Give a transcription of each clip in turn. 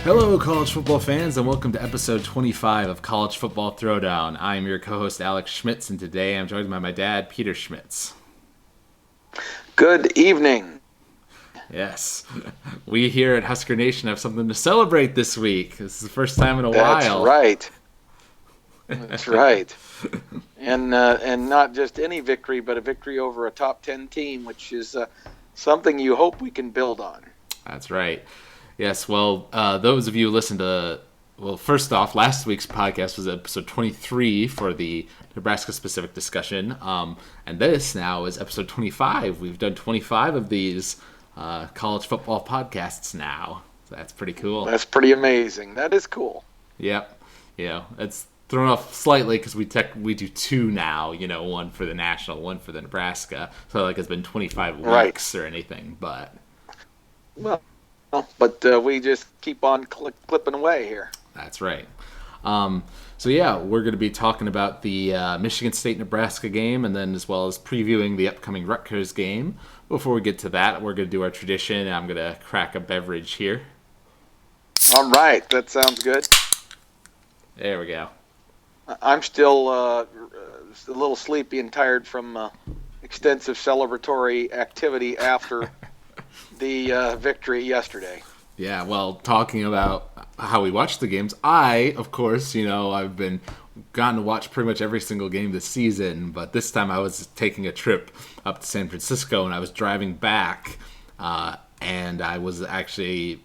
Hello, college football fans, and welcome to episode 25 of College Football Throwdown. I'm your co-host, Alex Schmitz, and today I'm joined by my dad, Peter Schmitz. Good evening. Yes, we here at Husker Nation have something to celebrate this week. This is the first time in a That's while. Right. That's right. And not just any victory, but a victory over a top 10 team, which is something you hope we can build on. That's right. Yes, well, those of you who listened to, well, first off, last week's podcast was episode 23 for the Nebraska-specific discussion, and this now is episode 25. We've done 25 of these college football podcasts now, so that's pretty cool. That's pretty amazing. That is cool. Yep. Yeah, it's thrown off slightly because we do two now, one for the National, one for the Nebraska, so like it's been 25 weeks or anything, but... Well, but we just keep on clipping away here. That's right. So yeah, we're going to be talking about the Michigan State-Nebraska game, and then as well as previewing the upcoming Rutgers game. Before we get to that, we're going to do our tradition, and I'm going to crack a beverage here. All right, that sounds good. There we go. I'm still a little sleepy and tired from extensive celebratory activity after the victory yesterday. Yeah, well, talking about how we watched the games, I, of course, I've gotten to watch pretty much every single game this season, but this time I was taking a trip up to San Francisco, and I was driving back, and I was actually,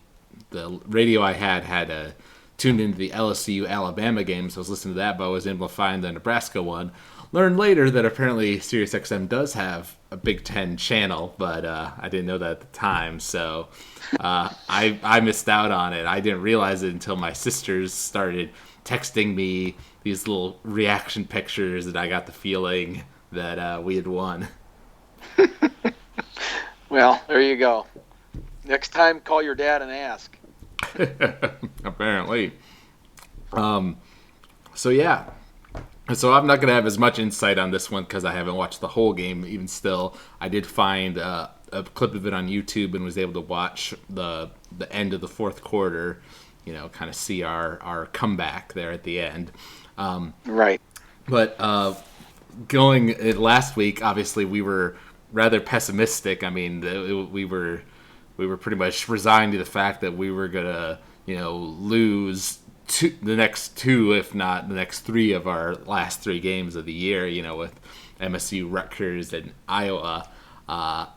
the radio I had tuned into the LSU-Alabama game, so I was listening to that, but I was able to find the Nebraska one. Learned later that apparently SiriusXM does have a Big Ten channel, but I didn't know that at the time, so I missed out on it. I didn't realize it until my sisters started texting me these little reaction pictures, and I got the feeling that we had won. Well, there you go. Next time, call your dad and ask. Apparently. So yeah. So I'm not going to have as much insight on this one because I haven't watched the whole game. Even still, I did find a clip of it on YouTube and was able to watch the end of the fourth quarter, kind of see our comeback there at the end. Right. But going last week, obviously we were rather pessimistic. I mean, we were pretty much resigned to the fact that we were going to, lose the next two, if not the next three of our last three games of the year, with MSU, Rutgers, and Iowa. But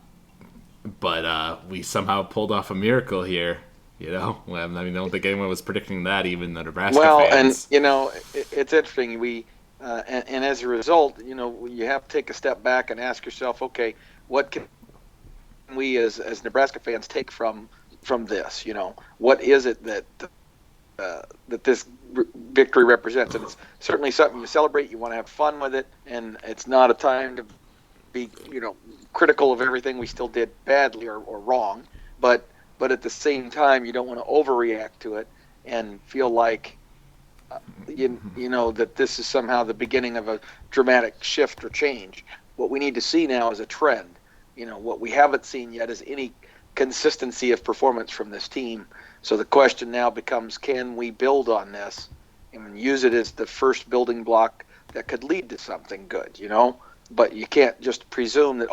we somehow pulled off a miracle here, I don't think anyone was predicting that, even the Nebraska fans. And, it's interesting. And as a result, you have to take a step back and ask yourself, okay, what can we as Nebraska fans take from this? What is it that this victory represents? And it's certainly something you celebrate. You want to have fun with it, and it's not a time to be, critical of everything we still did badly or wrong. But at the same time, you don't want to overreact to it and feel like that this is somehow the beginning of a dramatic shift or change. What we need to see now is a trend. What we haven't seen yet is any consistency of performance from this team. So the question now becomes, can we build on this and use it as the first building block that could lead to something good, But you can't just presume that,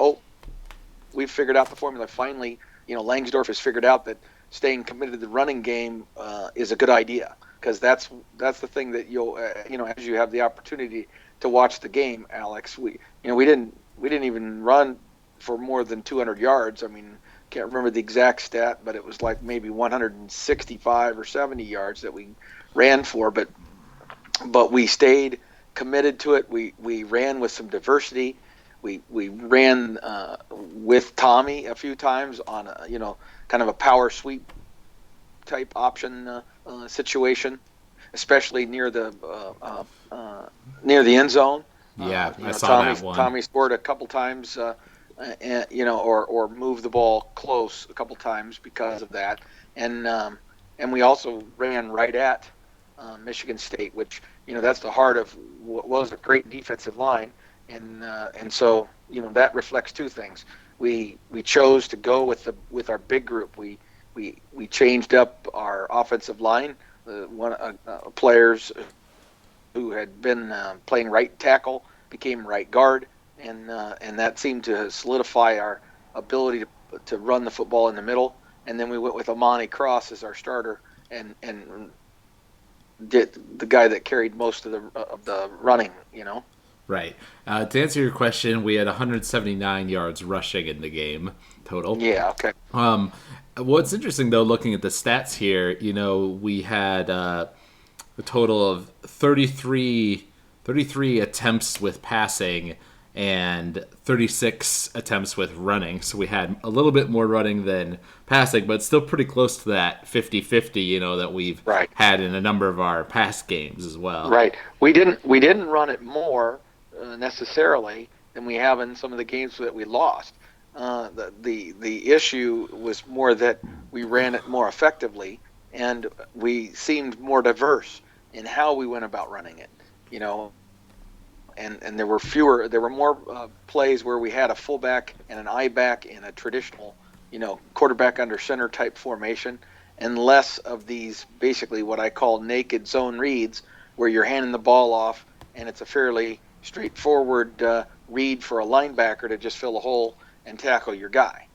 we've figured out the formula. Finally, Langsdorf has figured out that staying committed to the running game is a good idea, because that's the thing that you'll, as you have the opportunity to watch the game, Alex, we didn't even run for more than 200 yards. I mean, can't remember the exact stat, but it was like maybe 165 or 70 yards that we ran for. But we stayed committed to it. We ran with some diversity. We ran with Tommy a few times on kind of a power sweep type option situation, especially near the end zone. Yeah, I saw that one. Tommy scored a couple times. Or move the ball close a couple times because of that, and we also ran right at Michigan State, which that's the heart of what was a great defensive line, and so that reflects two things. We chose to go with our big group. We changed up our offensive line. Players who had been playing right tackle became right guard, and that seemed to solidify our ability to run the football in the middle. And then we went with Amani Cross as our starter, and did the guy that carried most of the running. Right. To answer your question, we had 179 yards rushing in the game total. Yeah. Okay. What's interesting though, looking at the stats here, we had a total of 33 attempts with passing and 36 attempts with running. So we had a little bit more running than passing, but still pretty close to that 50-50, that we've Right. had in a number of our past games as well. Right. We didn't run it more necessarily than we have in some of the games that we lost. The issue was more that we ran it more effectively, and we seemed more diverse in how we went about running it. And there were more plays where we had a fullback and an I back in a traditional, quarterback under center type formation, and less of these basically what I call naked zone reads, where you're handing the ball off and it's a fairly straightforward read for a linebacker to just fill a hole and tackle your guy.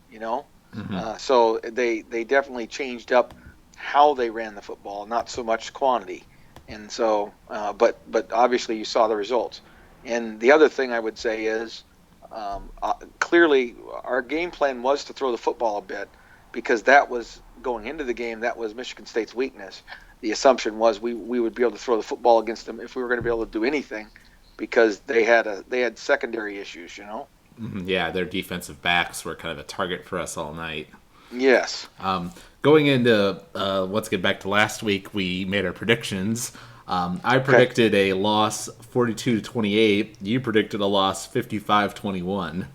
So they definitely changed up how they ran the football, not so much quantity. And so, but obviously you saw the results. And the other thing I would say is, clearly our game plan was to throw the football a bit, because that was going into the game. That was Michigan State's weakness. The assumption was we would be able to throw the football against them if we were going to be able to do anything, because they had secondary issues. Yeah, their defensive backs were kind of a target for us all night. Yes. Going into let's get back to last week, we made our predictions. I predicted a loss 42-28. You predicted a loss 55-21.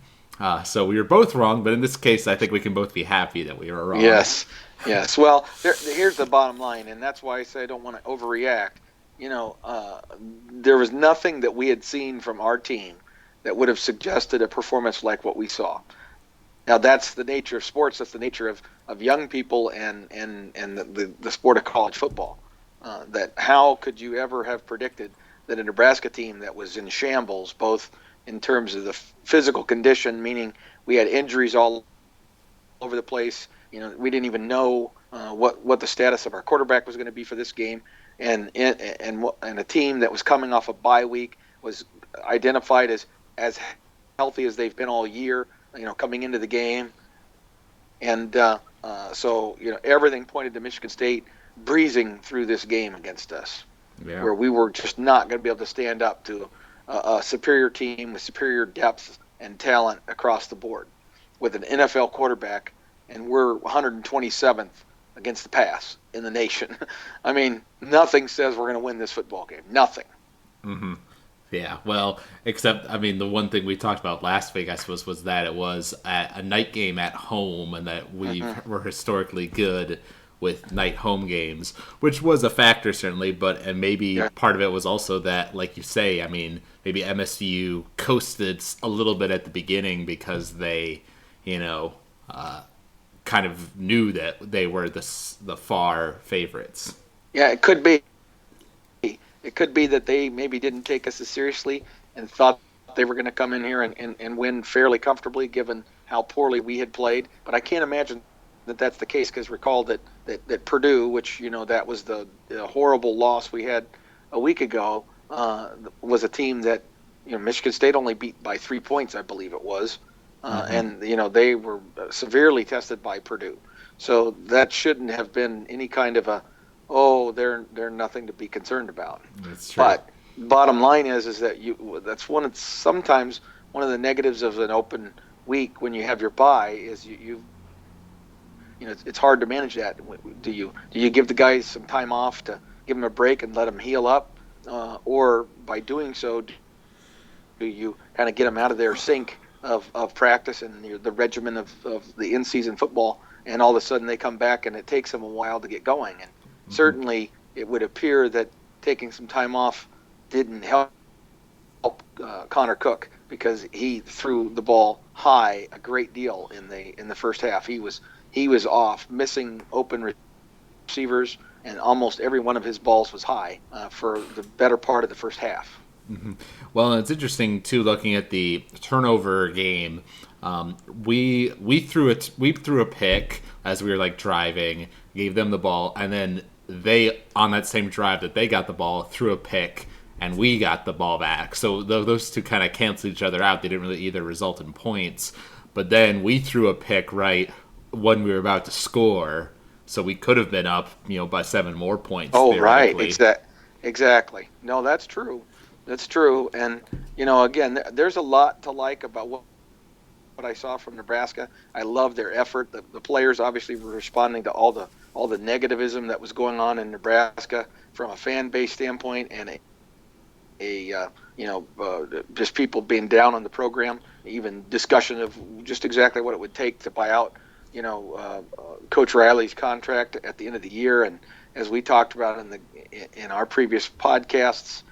So we were both wrong, but in this case, I think we can both be happy that we were wrong. Yes. Well, here's the bottom line, and that's why I say I don't want to overreact. There was nothing that we had seen from our team that would have suggested a performance like what we saw. Now, that's the nature of sports. That's the nature of young people and the sport of college football. That how could you ever have predicted that a Nebraska team that was in shambles, both in terms of the physical condition, meaning we had injuries all over the place. We didn't even know what the status of our quarterback was going to be for this game, and a team that was coming off a bye week was identified as healthy as they've been all year. Coming into the game, and so everything pointed to Michigan State breezing through this game against us, where we were just not going to be able to stand up to a superior team with superior depth and talent across the board, with an NFL quarterback, and we're 127th against the pass in the nation. I mean, nothing says we're going to win this football game. Nothing. Mm-hmm. Yeah, well, except, the one thing we talked about last week, I suppose, was that it was a night game at home, and that we were historically good with night home games, which was a factor, certainly, and maybe part of it was also that, like you say, maybe MSU coasted a little bit at the beginning because they, kind of knew that they were the far favorites. Yeah, it could be. It could be that they maybe didn't take us as seriously and thought they were going to come in here and win fairly comfortably, given how poorly we had played. But I can't imagine that that's the case, because recall that Purdue, which, that was the horrible loss we had a week ago, was a team that, Michigan State only beat by 3 points, I believe it was. And, they were severely tested by Purdue. So that shouldn't have been any kind of they're nothing to be concerned about. That's true. But bottom line is that that's sometimes one of the negatives of an open week when you have your bye is it's hard to manage that. Do you give the guys some time off to give them a break and let them heal up, or by doing so, do you kind of get them out of their sync of practice and the regimen of the in-season football, and all of a sudden they come back and it takes them a while to get going. And certainly it would appear that taking some time off didn't help Connor Cook, because he threw the ball high a great deal in the first half. He was off, missing open receivers, and almost every one of his balls was high for the better part of the first half. Mm-hmm. Well, it's interesting too, looking at the turnover game. We threw a pick as we were like driving, gave them the ball, and then they, on that same drive that they got the ball, threw a pick, and we got the ball back. So those two kind of canceled each other out. They didn't really either result in points. But then we threw a pick right when we were about to score, so we could have been up, by 7 more points. Oh, right, exactly. No, that's true. That's true. And again, there's a lot to like about what I saw from Nebraska. I love their effort. The players obviously were responding to all the negativism that was going on in Nebraska from a fan base standpoint, and just people being down on the program, even discussion of just exactly what it would take to buy out, Coach Riley's contract at the end of the year. And as we talked about in our previous podcasts,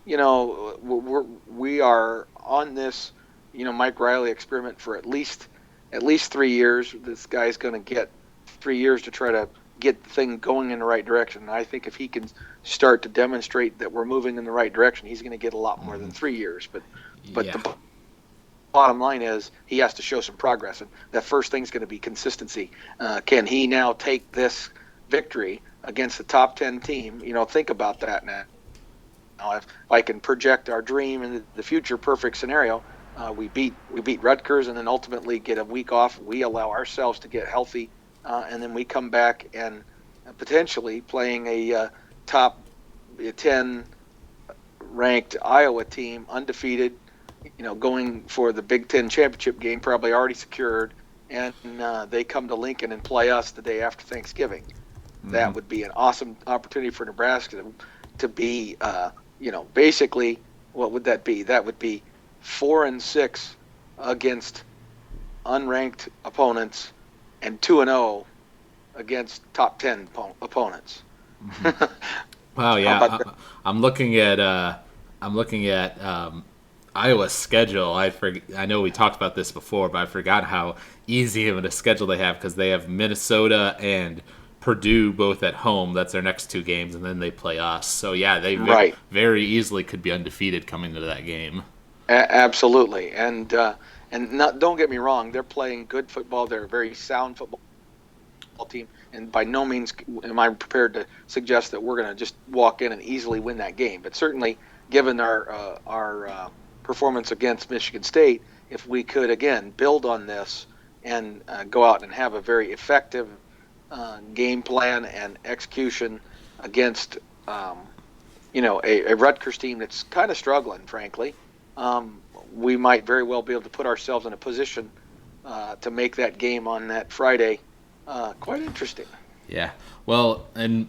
we are on this, Mike Riley experiment for at least 3 years. This guy's going to get 3 years to try to get the thing going in the right direction. And I think if he can start to demonstrate that we're moving in the right direction, he's going to get a lot more than 3 years. But Yeah. the bottom line is he has to show some progress, and the first thing's going to be consistency. Can he now take this victory against the top 10 team? Think about that now. If I can project our dream in the future perfect scenario, we beat Rutgers and then ultimately get a week off. We allow ourselves to get healthy, and then we come back and potentially playing a top 10 ranked Iowa team, undefeated, going for the Big Ten championship game, probably already secured, and they come to Lincoln and play us the day after Thanksgiving. Mm-hmm. That would be an awesome opportunity for Nebraska to be, basically, what would that be? That would be 4-6 against unranked opponents and 2-0 against top 10 opponents. Mm-hmm. Wow, yeah. I'm looking at Iowa's schedule. I know we talked about this before, but I forgot how easy of a schedule they have, because they have Minnesota and Purdue both at home. That's their next 2 games, and then they play us. So yeah, they very easily could be undefeated coming into that game. Absolutely, and don't get me wrong, they're playing good football. They're a very sound football team, and by no means am I prepared to suggest that we're going to just walk in and easily win that game. But certainly, given our performance against Michigan State, if we could again build on this and go out and have a very effective game plan and execution against a Rutgers team that's kind of struggling, frankly, we might very well be able to put ourselves in a position to make that game on that Friday quite interesting. Yeah. Well, and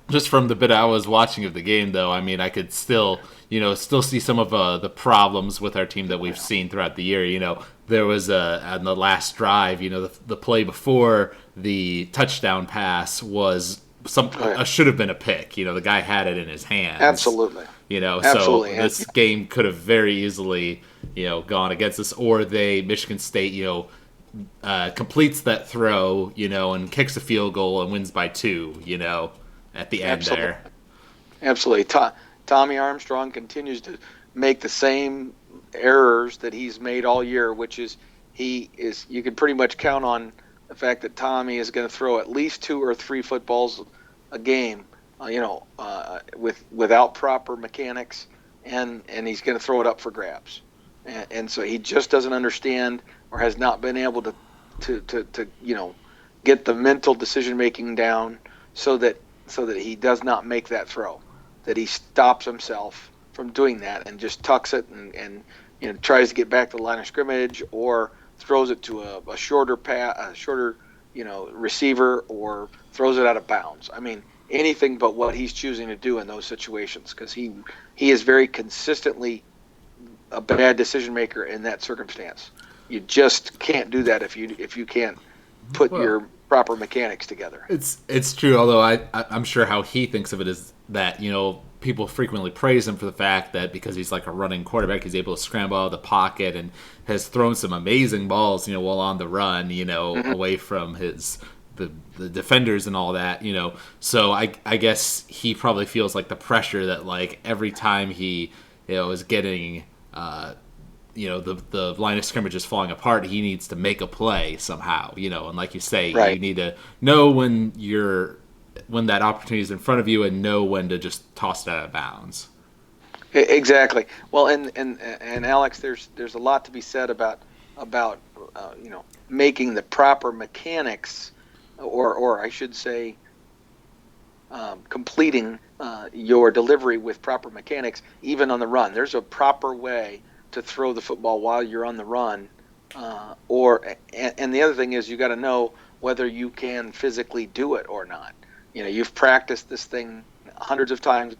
just from the bit I was watching of the game, though, I mean, I could still see some of the problems with our team that we've seen throughout the year. There was on the last drive, the play before the touchdown pass was should have been a pick. The guy had it in his hands. Absolutely. So this game could have very easily, gone against us, or Michigan State, completes that throw, and kicks a field goal and wins by 2, at the end there. Absolutely. Tommy Armstrong continues to make the same errors that he's made all year, which is you can pretty much count on the fact that Tommy is going to throw at least 2 or 3 footballs a game, without proper mechanics, and he's going to throw it up for grabs. And so he just doesn't understand, or has not been able to get the mental decision making down so that he does not make that throw, that he stops himself from doing that and just tucks it and tries to get back to the line of scrimmage, or throws it to a shorter receiver, or throws it out of bounds. I mean, anything but what he's choosing to do in those situations, because he is very consistently a bad decision maker in that circumstance. You just can't do that if you can't put your proper mechanics together. It's true, although I'm sure how he thinks of it is that, people frequently praise him for the fact that because he's like a running quarterback, he's able to scramble out of the pocket and has thrown some amazing balls, while on the run, Mm-hmm. away from the defenders and all that, So I guess he probably feels like the pressure that like every time he, is getting, the line of scrimmage is falling apart, he needs to make a play somehow, and like you say, you Right. need to know when that opportunity is in front of you and know when to just toss it out of bounds. Exactly. Well, and Alex, there's a lot to be said about making the proper mechanics, or I should say, completing your delivery with proper mechanics, even on the run. There's a proper way to throw the football while you're on the run, and the other thing is you got to know whether you can physically do it or not. You've practiced this thing hundreds of times.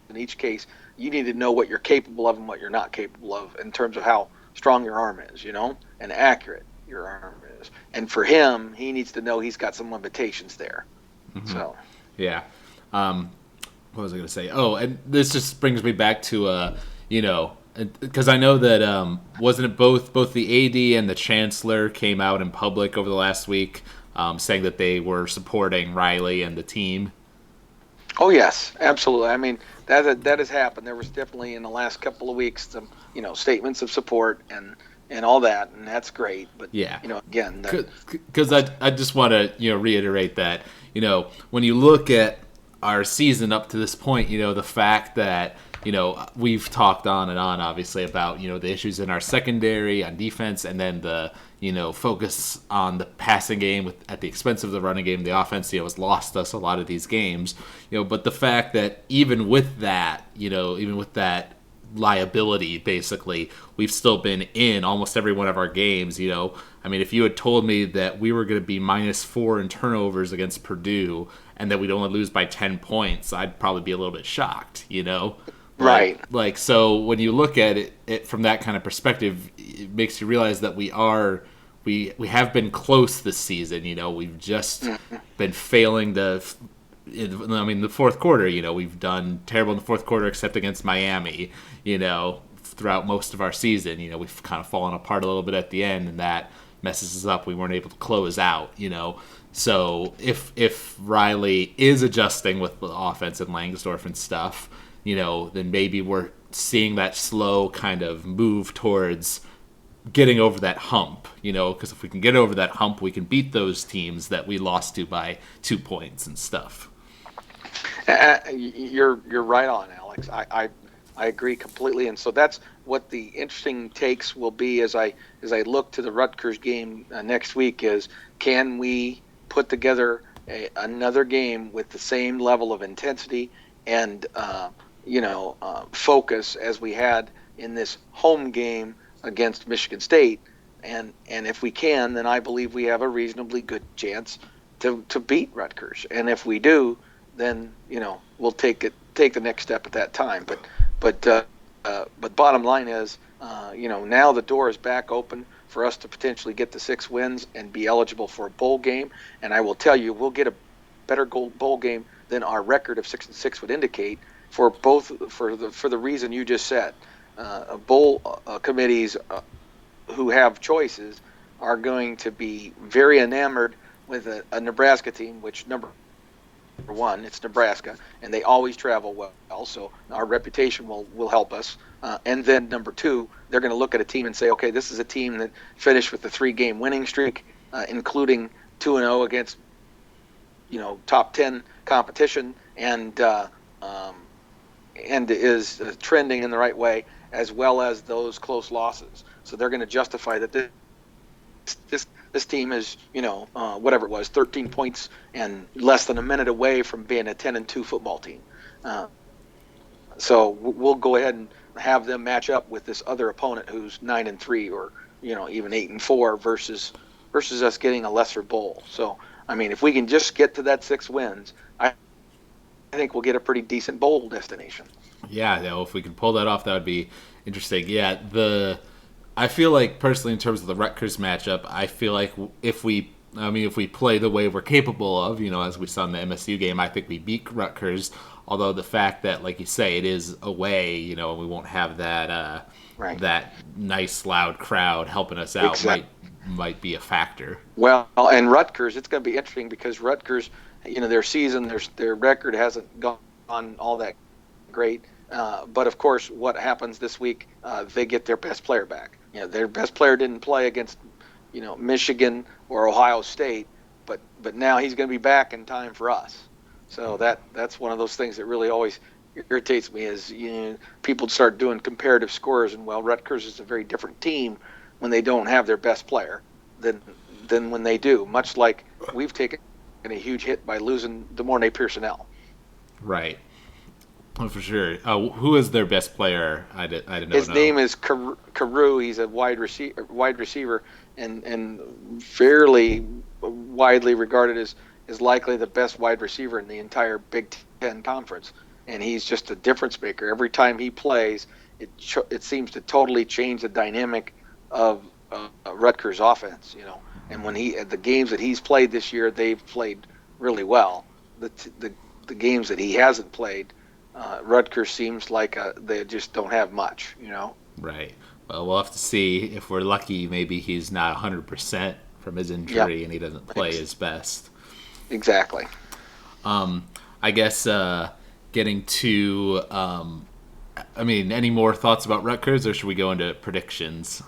In each case, you need to know what you're capable of and what you're not capable of in terms of how strong your arm is, and accurate your arm is. And for him, he needs to know he's got some limitations there. Mm-hmm. So, Yeah. What was I going to say? Oh, and this just brings me back to, because I know that wasn't it both the AD and the Chancellor came out in public over the last week, saying that they were supporting Riley and the team. oh yes, absolutely. I mean, that has happened. There was definitely in the last couple of weeks some statements of support and all that, and that's great. But Yeah. again, Because I just want to reiterate that when you look at our season up to this point, the fact that we've talked on and on obviously about the issues in our secondary on defense, and then the focus on the passing game at the expense of the running game. The offense has lost us a lot of these games, but the fact that even with that liability, basically, we've still been in almost every one of our games. I mean, if you had told me that we were going to be -4 in turnovers against Purdue and that we'd only lose by 10 points, I'd probably be a little bit shocked, right. So when you look at it from that kind of perspective, it makes you realize that we have been close this season. We've just been failing the fourth quarter. We've done terrible in the fourth quarter except against Miami. Throughout most of our season, we've kind of fallen apart a little bit at the end, and that messes us up. We weren't able to close out. So if Riley is adjusting with the offense and Langsdorf and stuff, then maybe we're seeing that slow kind of move towards getting over that hump, because if we can get over that hump, we can beat those teams that we lost to by 2 points and stuff. You're right on, Alex. I agree completely, and so that's what the interesting takes will be as I look to the Rutgers game next week. Is can we put together another game with the same level of intensity and focus as we had in this home game against Michigan State, and if we can, then I believe we have a reasonably good chance to beat Rutgers. And if we do, then we'll take the next step at that time. But bottom line is, now the door is back open for us to potentially get the 6 wins and be eligible for a bowl game. And I will tell you, we'll get a better bowl game than our record of 6-6 would indicate for the reason you just said. Bowl committees who have choices are going to be very enamored with a Nebraska team, which number one, it's Nebraska, and they always travel well, so our reputation will help us. And then number two, they're going to look at a team and say, okay, this is a team that finished with a 3-game winning streak, including 2-0 against top 10 competition, and is trending in the right way, as well as those close losses. So they're going to justify that this team is, whatever it was, 13 points and less than a minute away from being a 10-2 football team. So we'll go ahead and have them match up with this other opponent who's 9-3 or even 8-4 versus us getting a lesser bowl. So I mean, if we can just get to that 6 wins, I think we'll get a pretty decent bowl destination. Yeah, if we could pull that off, that would be interesting. Yeah, I feel like personally, in terms of the Rutgers matchup, I feel like if we I mean, if we play the way we're capable of, as we saw in the MSU game, I think we beat Rutgers. Although the fact that, like you say, it is away, we won't have Right. that nice loud crowd helping us out Exactly. might be a factor. Well, and Rutgers, it's going to be interesting because Rutgers, their season, their record hasn't gone all that great. But of course, what happens this week? They get their best player back. Their best player didn't play against, Michigan or Ohio State, but now he's going to be back in time for us. So that's one of those things that really always irritates me is people start doing comparative scores, and Rutgers is a very different team when they don't have their best player than when they do. Much like we've taken a huge hit by losing Demorne Pearsonell. Right. Oh, for sure. Who is their best player? I didn't know. His name is Carew. He's a wide receiver, and fairly widely regarded as likely the best wide receiver in the entire Big Ten conference. And he's just a difference maker. Every time he plays, it seems to totally change the dynamic of Rutgers' offense. And when the games that he's played this year, they've played really well. The games that he hasn't played, Rutgers seems like they just don't have much. Right. Well, we'll have to see. If we're lucky, maybe he's not 100% from his injury, Yep. and he doesn't play his best. Exactly. I guess getting to, any more thoughts about Rutgers, or should we go into predictions?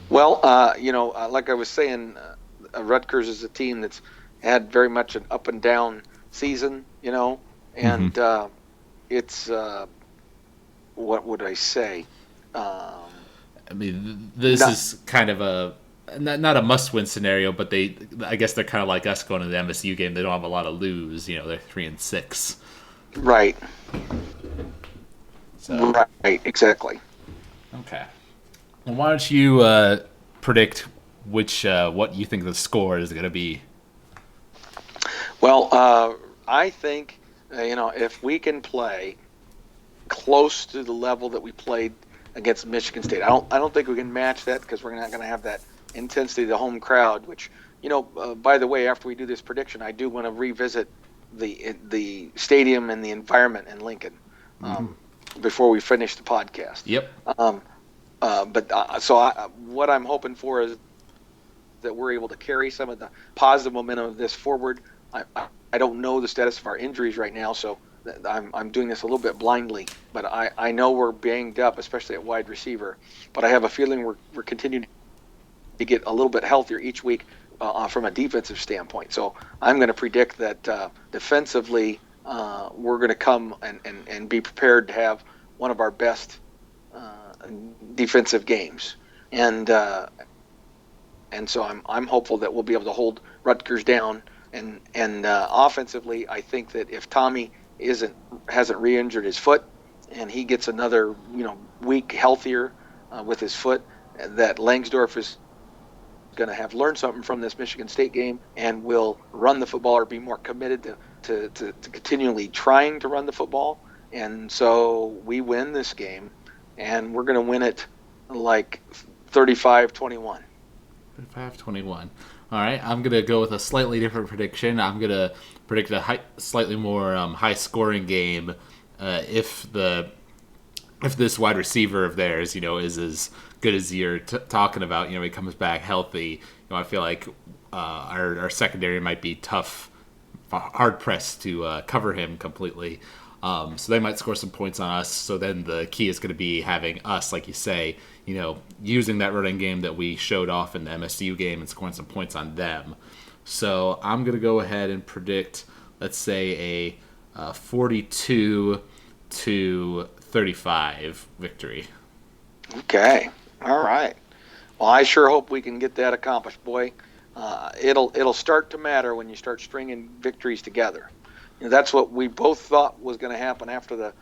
Well, like I was saying, Rutgers is a team that's had very much an up and down season, and it's what would I say? This is kind of a not a must-win scenario, but I guess they're kind of like us going to the MSU game. They don't have a lot to lose. They're 3-6. Right. So. Right. Exactly. Okay. Well, why don't you predict what you think the score is going to be? Well, I think if we can play close to the level that we played against Michigan State, I don't think we can match that because we're not going to have that intensity of the home crowd. Which by the way, after we do this prediction, I do want to revisit the stadium and the environment in Lincoln before we finish the podcast. Yep. What I'm hoping for is that we're able to carry some of the positive momentum of this forward. I don't know the status of our injuries right now, so I'm doing this a little bit blindly. But I know we're banged up, especially at wide receiver. But I have a feeling we're continuing to get a little bit healthier each week from a defensive standpoint. So I'm going to predict that defensively we're going to come and be prepared to have one of our best defensive games. And so I'm hopeful that we'll be able to hold Rutgers down. And offensively, I think that if Tommy hasn't re-injured his foot, and he gets another week healthier with his foot, that Langsdorf is going to have learned something from this Michigan State game and will run the football or be more committed to continually trying to run the football. And so we win this game, and we're going to win it like 35-21. 35-21. All right, I'm going to go with a slightly different prediction. I'm going to predict a slightly more high-scoring game if this wide receiver of theirs, is as good as you're talking about. He comes back healthy. I feel like our secondary might be tough, hard-pressed to cover him completely. So they might score some points on us. So then the key is going to be having us, like you say, using that running game that we showed off in the MSU game and scoring some points on them. So I'm going to go ahead and predict, let's say, a 42-35 victory. Okay. All right. Well, I sure hope we can get that accomplished, boy. It'll start to matter when you start stringing victories together. That's what we both thought was going to happen after the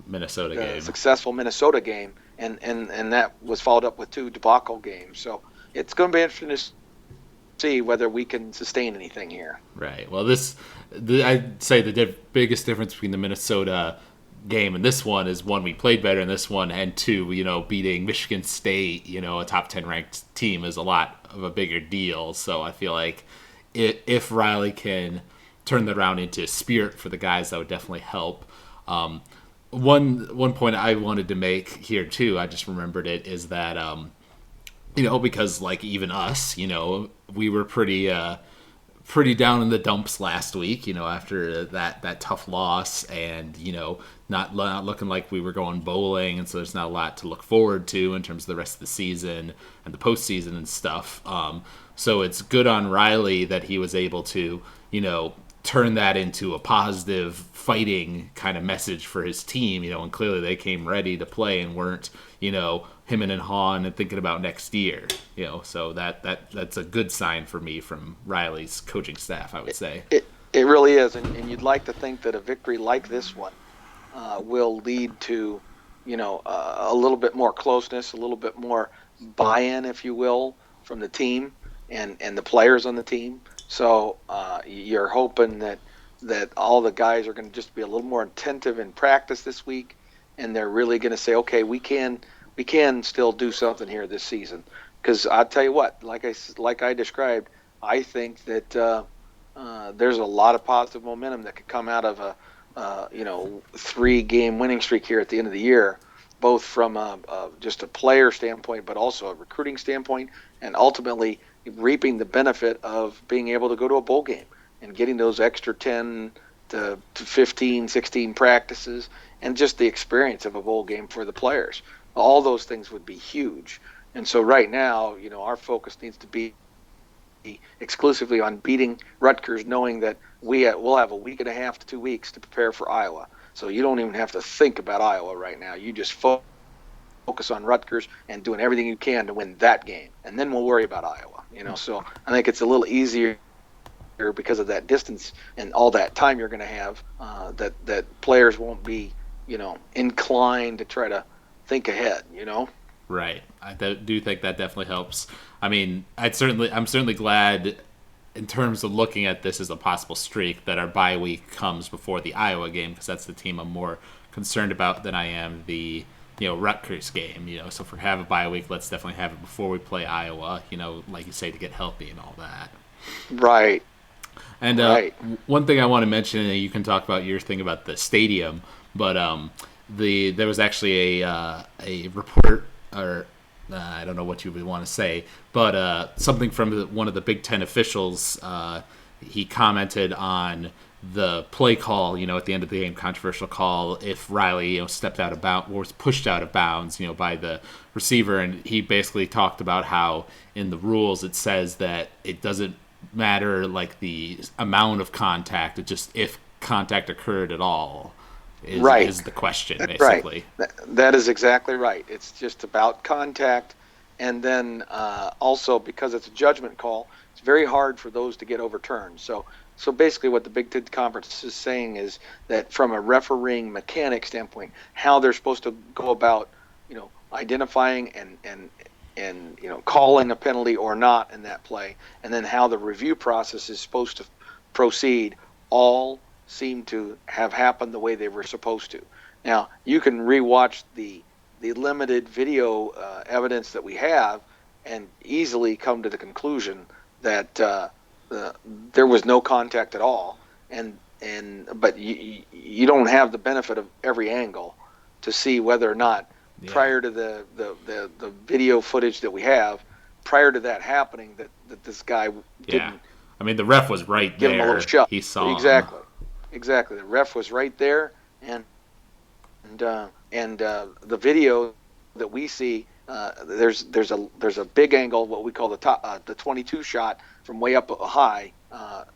Minnesota game. Successful Minnesota game, and that was followed up with 2 debacle games. So it's going to be interesting to see whether we can sustain anything here. Right. Well, I'd say the biggest difference between the Minnesota game in this one is, one, we played better in this one, and two, beating Michigan State, a top 10 ranked team, is a lot of a bigger deal. So I feel like if Riley can turn that around into spirit for the guys, that would definitely help. One point I wanted to make here too, I just remembered it, is that because like even us, we were pretty down in the dumps last week, after that tough loss, and not looking like we were going bowling, and so there's not a lot to look forward to in terms of the rest of the season and the postseason and stuff. So it's good on Riley that he was able to turn that into a positive fighting kind of message for his team, and clearly they came ready to play and weren't hemming and hawing and thinking about next year, so that's a good sign for me from Riley's coaching staff, I would say. It really is, and you'd like to think that a victory like this one will lead to a little bit more closeness, a little bit more buy-in, if you will, from the team and the players on the team. So you're hoping that all the guys are going to just be a little more attentive in practice this week, and they're really going to say, okay, we can still do something here this season. Because I'll tell you what, like I described, I think that there's a lot of positive momentum that could come out of a 3-game winning streak here at the end of the year, both from just a player standpoint, but also a recruiting standpoint, and ultimately reaping the benefit of being able to go to a bowl game and getting those extra 10 to 15, 16 practices, and just the experience of a bowl game for the players. All those things would be huge. And so right now, our focus needs to be exclusively on beating Rutgers, knowing that we'll have a week and a half to 2 weeks to prepare for Iowa. So you don't even have to think about Iowa right now. You just focus on Rutgers and doing everything you can to win that game, and then we'll worry about Iowa. So I think it's a little easier because of that distance and all that time you're going to have, that players won't be inclined to try to think ahead. Right. I do think that definitely helps. I mean, I'm certainly glad, in terms of looking at this as a possible streak, that our bye week comes before the Iowa game, because that's the team I'm more concerned about than I am the Rutgers game. So if we have a bye week, let's definitely have it before we play Iowa, like you say, to get healthy and all that. Right. And one thing I want to mention, and you can talk about your thing about the stadium, but there was actually a report, or I don't know what you would want to say, but something from one of the Big Ten officials. He commented on the play call, at the end of the game, controversial call, if Riley, stepped out of bounds, was pushed out of bounds, by the receiver. And he basically talked about how in the rules it says that it doesn't matter like the amount of contact, it just if contact occurred at all is the question, basically. Right. That is exactly right. It's just about contact, and then also because it's a judgment call, it's very hard for those to get overturned. So basically what the Big Ten Conference is saying is that from a refereeing mechanic standpoint, how they're supposed to go about, identifying and calling a penalty or not in that play, and then how the review process is supposed to proceed, all seem to have happened the way they were supposed to. Now, you can rewatch the limited video evidence that we have and easily come to the conclusion that there was no contact at all, but you don't have the benefit of every angle to see whether or not prior to the video footage that we have, prior to that happening, that this guy didn't. I mean, the ref was right give there. Him a little shove. He saw exactly. The ref was right there, and the video that we see, there's a big angle, what we call the 22 shot from way up high,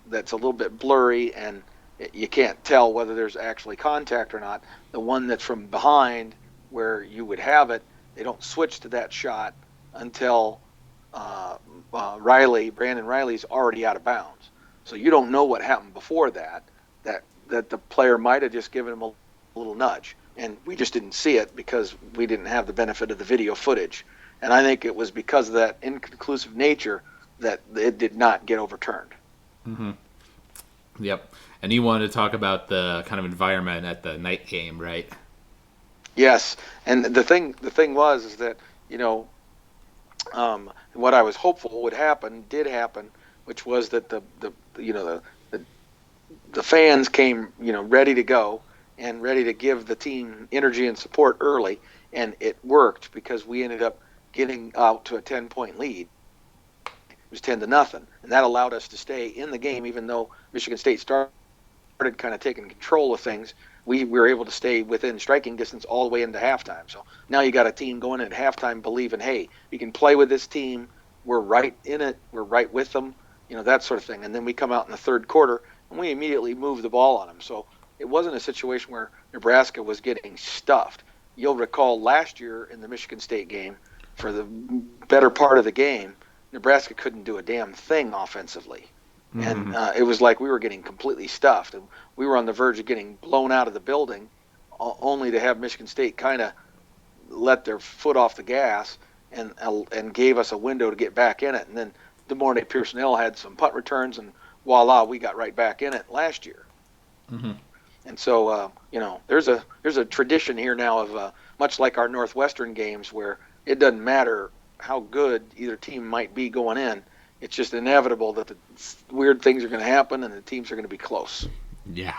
that's a little bit blurry, and you can't tell whether there's actually contact or not. The one that's from behind, where you would have it, they don't switch to that shot until Brandon Riley's already out of bounds. So you don't know what happened before that the player might have just given him a little nudge. And we just didn't see it because we didn't have the benefit of the video footage. And I think it was because of that inconclusive nature that it did not get overturned. Mm-hmm. Yep. And you wanted to talk about the kind of environment at the night game, right? Yes, and the thing was is that what I was hopeful would happen did happen, which was that the fans came ready to go and ready to give the team energy and support early, and it worked because we ended up getting out to a 10-point lead. It was 10-0, and that allowed us to stay in the game even though Michigan State started kind of taking control of things. We were able to stay within striking distance all the way into halftime. So now you got a team going in at halftime believing, hey, we can play with this team. We're right in it. We're right with them, that sort of thing. And then we come out in the third quarter, and we immediately move the ball on them. So it wasn't a situation where Nebraska was getting stuffed. You'll recall last year in the Michigan State game, for the better part of the game, Nebraska couldn't do a damn thing offensively. And it was like we were getting completely stuffed. And we were on the verge of getting blown out of the building, only to have Michigan State kind of let their foot off the gas and gave us a window to get back in it. And then DeMornay Pearsonell had some punt returns, and voila, we got right back in it last year. Mm-hmm. And so, there's a tradition here now of much like our Northwestern games where it doesn't matter how good either team might be going in. It's just inevitable that the weird things are going to happen and the teams are going to be close. Yeah,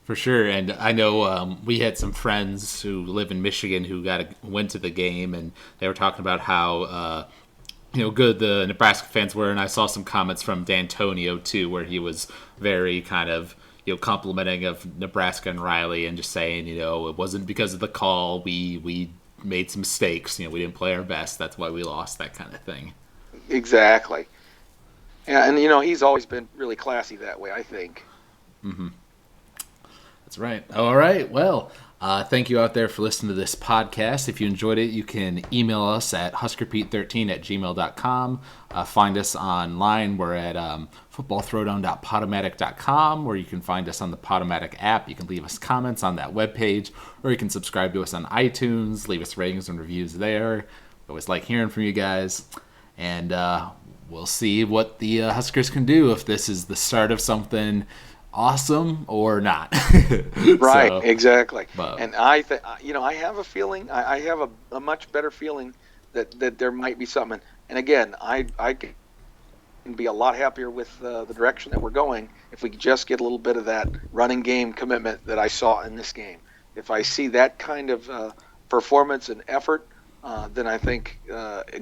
for sure. And I know we had some friends who live in Michigan who went to the game, and they were talking about how good the Nebraska fans were. And I saw some comments from D'Antonio too, where he was very kind of complimenting of Nebraska and Riley, and just saying it wasn't because of the call. We made some mistakes. We didn't play our best. That's why we lost. That kind of thing. Exactly. Yeah, and he's always been really classy that way, I think. Mm-hmm. That's right. All right. Well, thank you out there for listening to this podcast. If you enjoyed it, you can email us at huskerpete13@gmail.com. Find us online. We're at footballthrowdown.podomatic.com, where you can find us on the Podomatic app. You can leave us comments on that webpage, or you can subscribe to us on iTunes, leave us ratings and reviews there. We always like hearing from you guys. And we'll see what the Huskers can do, if this is the start of something awesome or not. Right, so, exactly. But, and I have a feeling, I have a much better feeling that there might be something. And again, I can be a lot happier with the direction that we're going if we just get a little bit of that running game commitment that I saw in this game. If I see that kind of performance and effort, then I think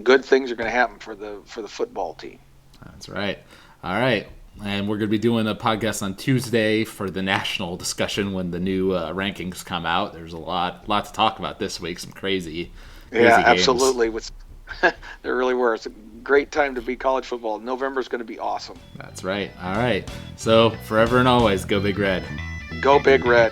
good things are going to happen for the football team. That's right. All right. And we're going to be doing a podcast on Tuesday for the national discussion when the new rankings come out. There's a lot to talk about this week. Some crazy games. Absolutely. There really were. It's a great time to be college football. November is going to be awesome. That's right. All right. So forever and always, go Big Red. Go Big Red.